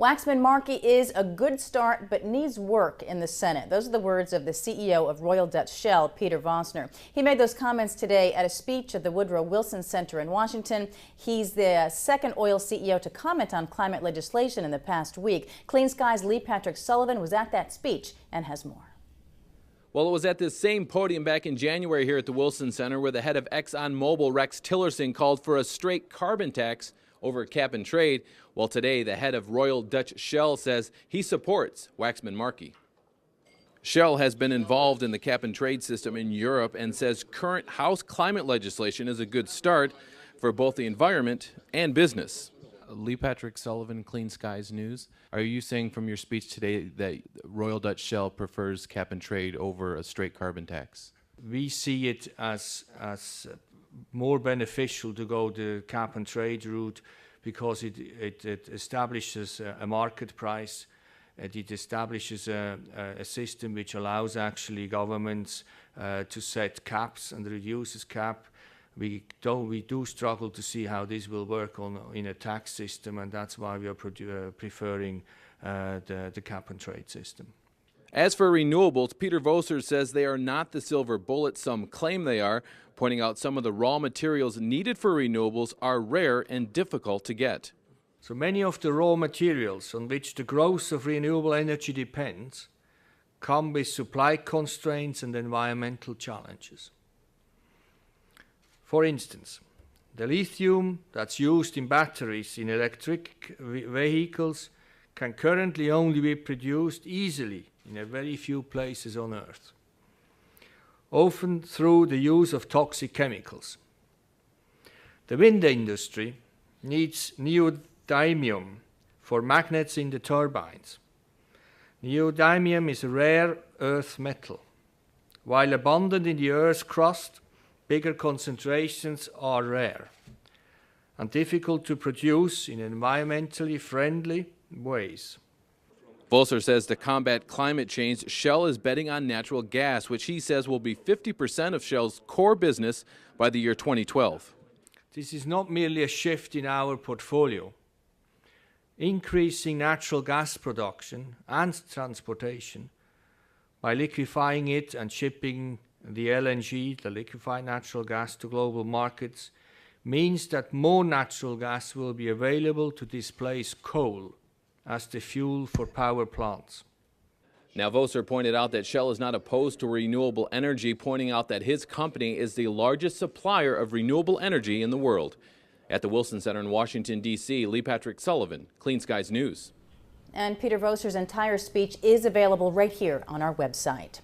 Waxman-Markey is a good start but needs work in the Senate. Those are the words of the CEO of Royal Dutch Shell, Peter Vosner. He made those comments today at a speech at the Woodrow Wilson Center in Washington. He's the second oil CEO to comment on climate legislation in the past week. Clean Sky's Lee Patrick Sullivan was at that speech and has more. Well, it was at this same podium back in January here at the Wilson Center where the head of ExxonMobil, Rex Tillerson, called for a straight carbon tax over cap and trade. Well, today the head of Royal Dutch Shell says he supports Waxman-Markey. Shell has been involved in the cap and trade system in Europe and says current House climate legislation is a good start for both the environment and business. Lee Patrick Sullivan, Clean Skies News. Are you saying from your speech today that Royal Dutch Shell prefers cap and trade over a straight carbon tax? We see it as more beneficial to go the cap and trade route because it establishes a market price. It establishes a system which allows actually governments to set caps and reduces cap. We do struggle to see how this will work in a tax system, and that's why we are preferring the cap and trade system. As for renewables, Peter Vosner says they are not the silver bullet some claim they are, pointing out some of the raw materials needed for renewables are rare and difficult to get. So many of the raw materials on which the growth of renewable energy depends come with supply constraints and environmental challenges. For instance, the lithium that's used in batteries in electric vehicles can currently only be produced easily in a very few places on Earth, often through the use of toxic chemicals. The wind industry needs neodymium for magnets in the turbines. Neodymium is a rare earth metal. While abundant in the Earth's crust, bigger concentrations are rare and difficult to produce in environmentally friendly ways. Vosner says to combat climate change, Shell is betting on natural gas, which he says will be 50% of Shell's core business by the year 2012. This is not merely a shift in our portfolio. Increasing natural gas production and transportation by liquefying it and shipping the LNG, the liquefied natural gas, to global markets means that more natural gas will be available to displace coal as the fuel for power plants. Now, Vosner pointed out that Shell is not opposed to renewable energy, pointing out that his company is the largest supplier of renewable energy in the world. At the Wilson Center in Washington, D.C., Lee Patrick Sullivan, Clean Skies News. And Peter Vosner's entire speech is available right here on our website.